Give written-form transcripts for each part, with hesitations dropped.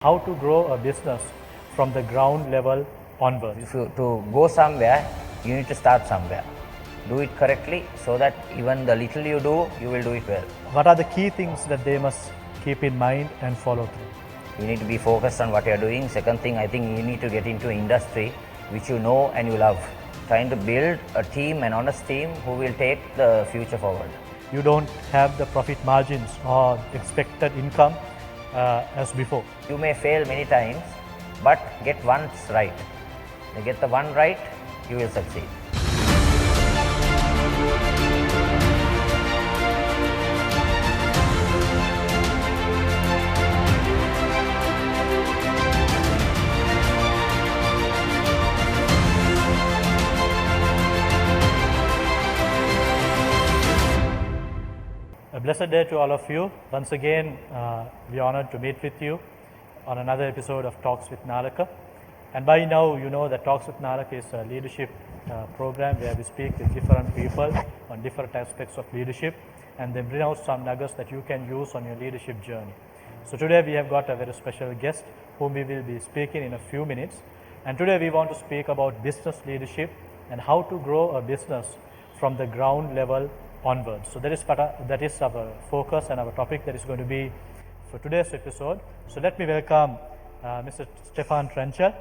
how to grow a business from the ground level onwards. To go somewhere, you need to start somewhere. Do it correctly so that even the little you do, you will do it well. What are the key things that they must keep in mind and follow through? You need to be focused on what you are doing. Second thing, I think you need to get into industry which you know and you love. Trying to build a team, an honest team who will take the future forward. You don't have the profit margins or expected income as before. You may fail many times, but get once right. You get the one right, you will succeed. A blessed day to all of you. Once again, we are honored to meet with you on another episode of Talks with Nalaka. And by now, you know that Talks with Nalaka is a leadership program where we speak with different people on different aspects of leadership and they bring out some nuggets that you can use on your leadership journey. So today we have got a very special guest whom we will be speaking in a few minutes. And today we want to speak about business leadership and how to grow a business from the ground level onwards. So that is our focus and our topic that is going to be for today's episode. So let me welcome Mr. Stefan Trencher,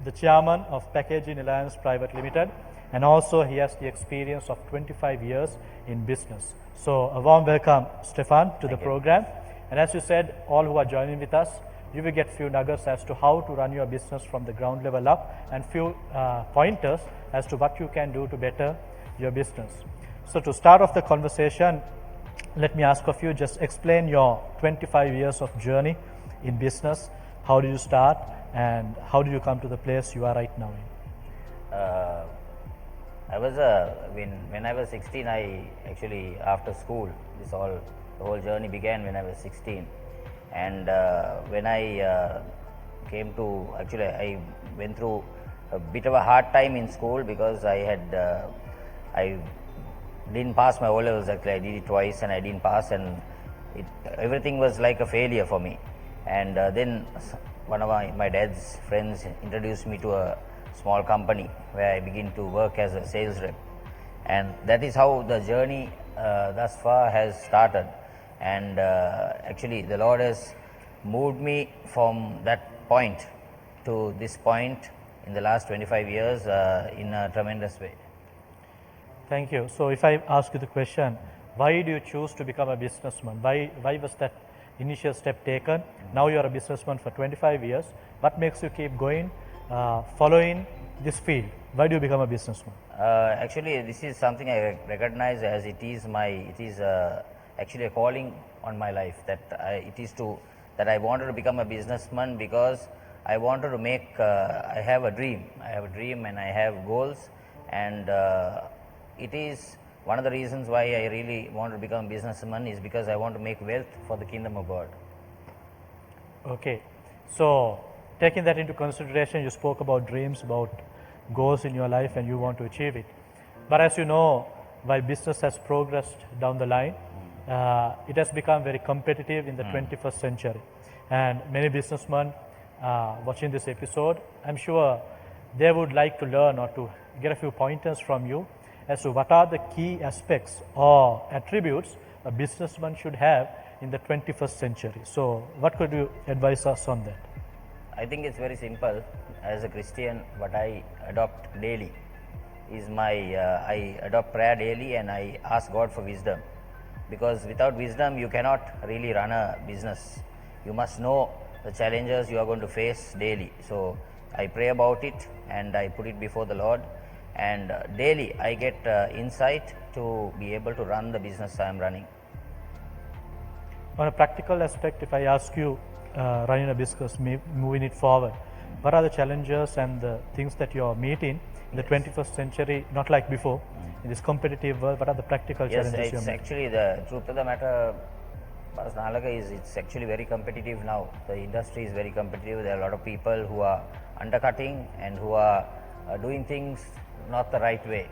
the chairman of Packaging Alliance Private Limited, and also he has the experience of 25 years in business. So a warm welcome, Stefan, to the program. And as you said, all who are joining with us, you will get few nuggets as to how to run your business from the ground level up and few pointers as to what you can do to better your business. So to start off the conversation, let me ask of you, just explain your 25 years of journey in business. How did you start and how did you come to the place you are right now in? When I was 16, I actually, after school, the whole journey began when I was 16. And when I came to, actually I went through a bit of a hard time in school because I didn't pass my O levels. Actually, I did it twice and I didn't pass, and everything was like a failure for me. And then one of my dad's friends introduced me to a small company where I began to work as a sales rep, and that is how the journey thus far has started. And actually, the Lord has moved me from that point to this point in the last 25 years in a tremendous way. Thank you. So if I ask you the question, why do you choose to become a businessman? Why was that initial step taken? Now you are a businessman for 25 years. What makes you keep going, following this field? Why do you become a businessman? Actually, this is something I recognize as it is actually a calling on my life, that I wanted to become a businessman because I wanted to I have a dream and I have goals, and it is one of the reasons why I really want to become a businessman is because I want to make wealth for the kingdom of God. Okay, so taking that into consideration, you spoke about dreams, about goals in your life, and you want to achieve it. But as you know, while business has progressed down the line, it has become very competitive in the 21st century. And many businessmen watching this episode, I'm sure they would like to learn or to get a few pointers from you as to what are the key aspects or attributes a businessman should have in the 21st century. So what could you advise us on that? I think it's very simple. As a Christian, what I adopt daily is I adopt prayer daily and I ask God for wisdom. Because without wisdom, you cannot really run a business. You must know the challenges you are going to face daily. So I pray about it and I put it before the Lord. And daily I get insight to be able to run the business I am running. On a practical aspect, if I ask you, running a business, moving it forward, what are the challenges and the things that you are meeting in the 21st century, not like before, in this competitive world? What are the practical challenges you are meeting? Yes, actually the truth of the matter, Nalaka, is it's actually very competitive now. The industry is very competitive. There are a lot of people who are undercutting and who are doing things not the right way.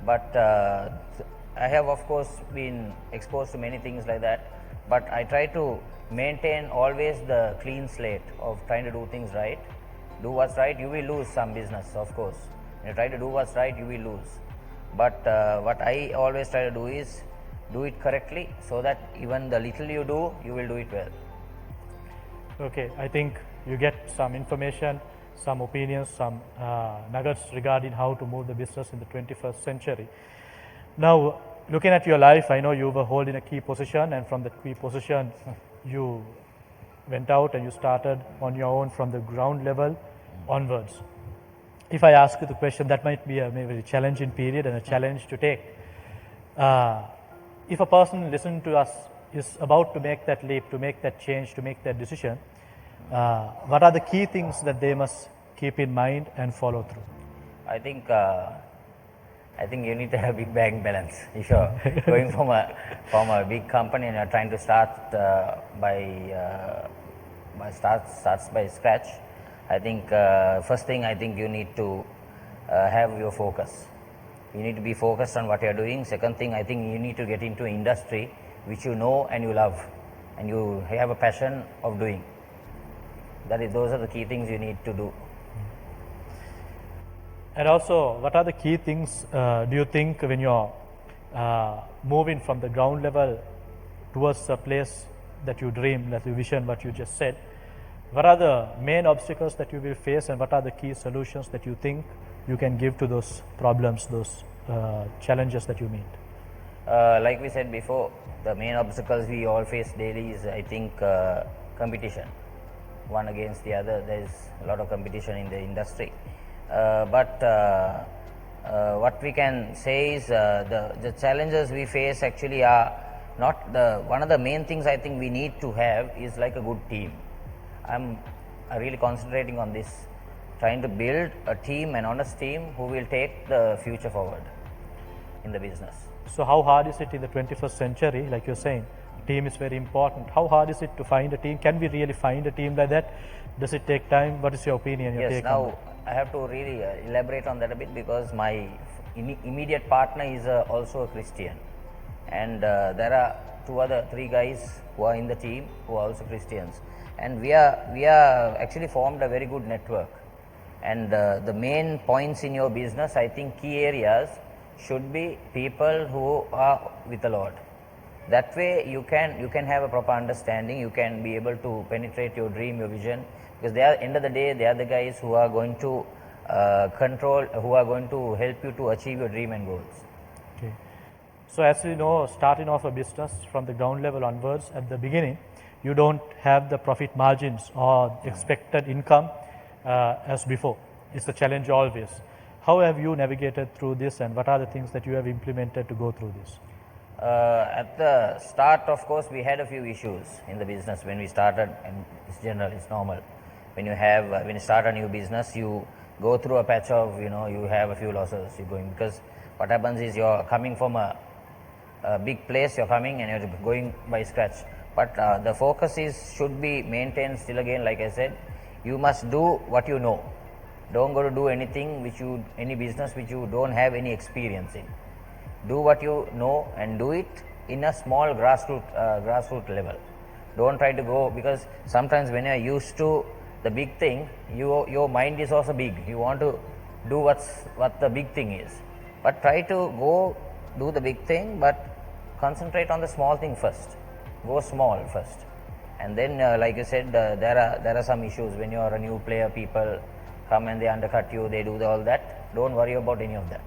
But I have of course been exposed to many things like that, but I try to maintain always the clean slate of trying to do things right. Do what's right, you will lose some business, of course. When you try to do what's right, you will lose. But what I always try to do is do it correctly, so that even the little you do, you will do it well. Okay, I think you get some information, some opinions, some nuggets regarding how to move the business in the 21st century. Now, looking at your life, I know you were holding a key position, and from the key position, you went out and you started on your own from the ground level onwards. If I ask you the question, that might be a very challenging period and a challenge to take. If a person listening to us is about to make that leap, to make that change, to make that decision, what are the key things that they must keep in mind and follow through? I think you need to have a big bank balance. If you're going from a big company and you're trying to start starts by scratch, I think first thing, I think you need to have your focus. You need to be focused on what you're doing. Second thing, I think you need to get into industry which you know and you love, and you have a passion of doing. Those are the key things you need to do. And also, what are the key things do you think when you're moving from the ground level towards a place that you dream, that you vision, what you just said? What are the main obstacles that you will face, and what are the key solutions that you think you can give to those problems, those challenges that you meet? Like we said before, the main obstacles we all face daily is, I think, competition. One against the other, there is a lot of competition in the industry. But what we can say is the challenges we face actually are not one of the main things I think we need to have is like a good team. I'm really concentrating on this, trying to build a team, an honest team who will take the future forward in the business. So how hard is it in the 21st century, like you're saying, team is very important. How hard is it to find a team? Can we really find a team like that? Does it take time? What is your opinion, your Yes, take now on that? I have to really elaborate on that a bit, because my immediate partner is also a Christian, and there are three guys who are in the team who are also Christians, and we are actually formed a very good network. And the main points in your business, I think key areas should be people who are with the Lord. That way you can have a proper understanding, you can be able to penetrate your dream, your vision, because they are, end of the day, they are the guys who are going to control, who are going to help you to achieve your dream and goals. Okay. So as we know, starting off a business from the ground level onwards, at the beginning, you don't have the profit margins or expected income as before. It's a challenge always. How have you navigated through this, and what are the things that you have implemented to go through this? At the start, of course, we had a few issues in the business when we started, and it's general, it's normal. When you start a new business, you go through a patch of, you have a few losses. You're going, because what happens is you're coming from a big place, you're coming and you're going by scratch. But the focus should be maintained still again, like I said, you must do what you know. Don't go to do anything any business which you don't have any experience in. Do what you know and do it in a small grassroots level. Don't try to go, because sometimes when you're used to the big thing, your mind is also big. You want to do what the big thing is. But try to go do the big thing, but concentrate on the small thing first. Go small first. And then, like you said, there are some issues when you are a new player. People come and they undercut you, they do all that. Don't worry about any of that.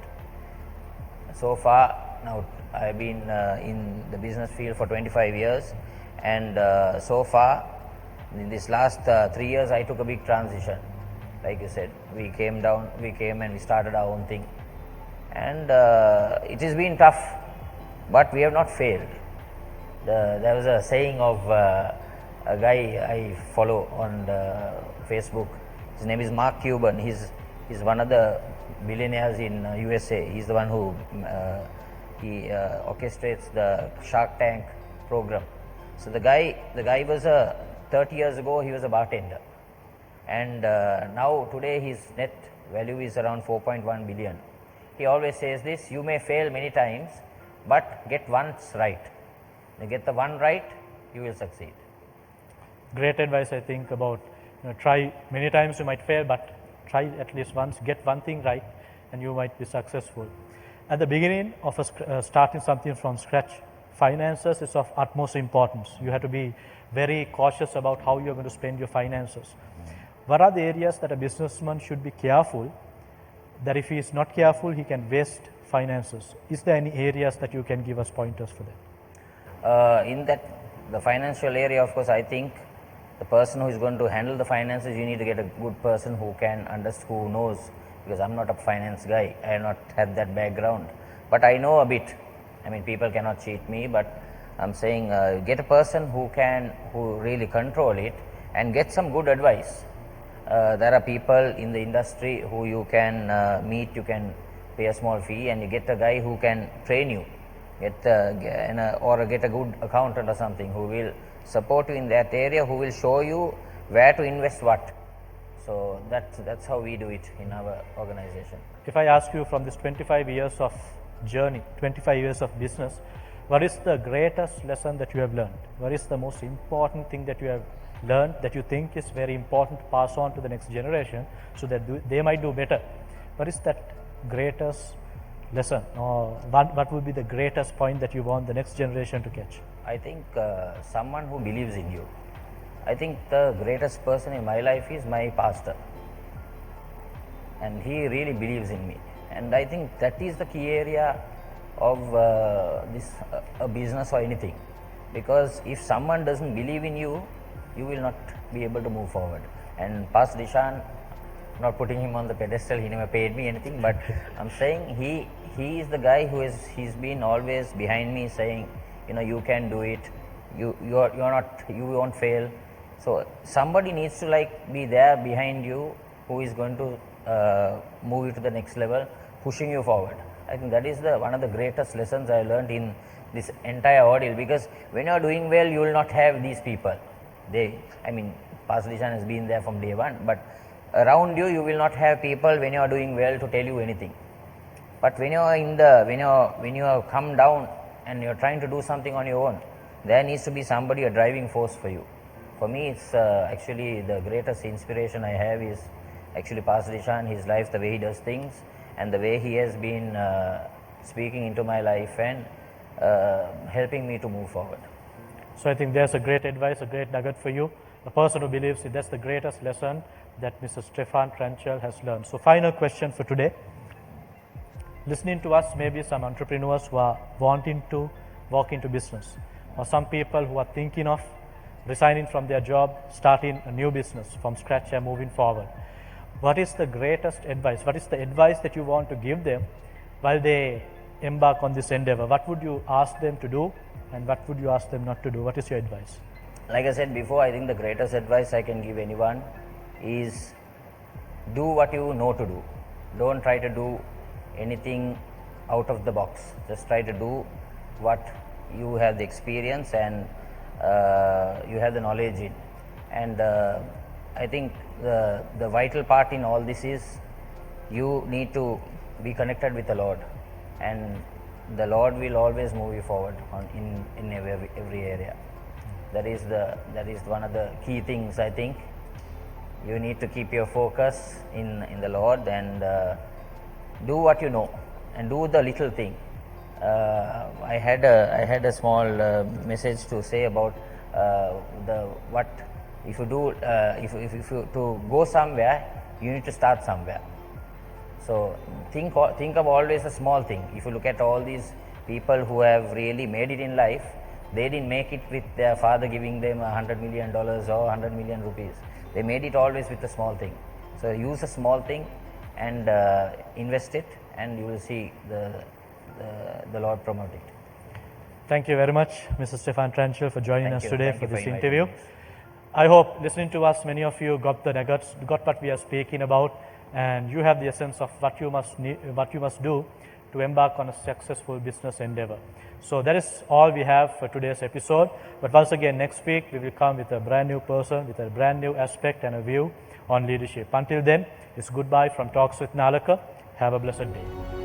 So far, now I've been in the business field for 25 years, and so far, in this last 3 years, I took a big transition. Like you said, we came and we started our own thing, and it has been tough, but we have not failed. There was a saying of a guy I follow on Facebook. His name is Mark Cuban. He's one of the billionaires in USA. He's the one who orchestrates the Shark Tank program. So the guy was 30 years ago he was a bartender, and now today his net value is around 4.1 billion. He always says this: you may fail many times, but get once right. You get the one right, you will succeed. great advice, I think, about try many times you might fail, but try at least once, get one thing right, and you might be successful. At the beginning of starting something from scratch, finances is of utmost importance. You have to be very cautious about how you're going to spend your finances. What are the areas that a businessman should be careful, that if he is not careful, he can waste finances? Is there any areas that you can give us pointers for that? In that, the financial area, of course, I think the person who is going to handle the finances, you need to get a good person who can understand, who knows, because I'm not a finance guy, I have not had that background, but I know a bit. I mean, people cannot cheat me, but I'm saying get a person who really control it and get some good advice. There are people in the industry who you can meet, you can pay a small fee and you get a guy who can train you, or get a good accountant or something who will support you in that area, who will show you where to invest what. So that's how we do it in our organization. If I ask you, from this 25 years of journey, 25 years of business, what is the greatest lesson that you have learned? What is the most important thing that you have learned that you think is very important to pass on to the next generation so that they might do better? What is that greatest lesson, or what would be the greatest point that you want the next generation to catch? I think someone who believes in you. I think the greatest person in my life is my pastor, and he really believes in me, and I think that is the key area of this a business or anything, because if someone doesn't believe in you, you will not be able to move forward. And Pastor Dishan, not putting him on the pedestal, he never paid me anything, but I'm saying he is the guy he's been always behind me, saying, you can do it, you won't fail. So somebody needs to be there behind you, who is going to move you to the next level, pushing you forward. I think that is one of the greatest lessons I learned in this entire ordeal, because when you are doing well, you will not have these people. Pastor Dishan has been there from day one, but around you, you will not have people when you are doing well to tell you anything. But when you have come down and you are trying to do something on your own, there needs to be somebody, a driving force for you. For me, it's actually the greatest inspiration I have is actually Pastor Dishan, his life, the way he does things, and the way he has been speaking into my life and helping me to move forward. So I think there's a great advice, a great nugget for you. A person who believes it, that's the greatest lesson that Mr. Stefan Tranchel has learned. So final question for today. Listening to us, maybe some entrepreneurs who are wanting to walk into business, or some people who are thinking of resigning from their job, starting a new business from scratch and moving forward. What is the greatest advice? What is the advice that you want to give them while they embark on this endeavor? What would you ask them to do, and what would you ask them not to do? What is your advice? Like I said before, I think the greatest advice I can give anyone is do what you know to do. Don't try to do anything out of the box. Just try to do what you have the experience and you have the knowledge in. And I think the vital part in all this is you need to be connected with the Lord, and the Lord will always move you forward in every area. That is one of the key things. I think you need to keep your focus in the Lord and do what you know and do the little thing. I had a small message to say about if you to go somewhere, you need to start somewhere. So think of always a small thing. If you look at all these people who have really made it in life, they didn't make it with their father giving them $100 million or 100 million rupees. They made it always with a small thing. So use a small thing and invest it, and you will see the Lord promote it. Thank you very much, Mr. Stefan Tranchel, for joining us today for this interview. Me. I hope listening to us, many of you got the nuggets, got what we are speaking about, and you have the essence of what you must do to embark on a successful business endeavor. So that is all we have for today's episode. But once again, next week we will come with a brand new person, with a brand new aspect and a view on leadership. Until then, it's goodbye from Talks with Nalaka. Have a blessed day.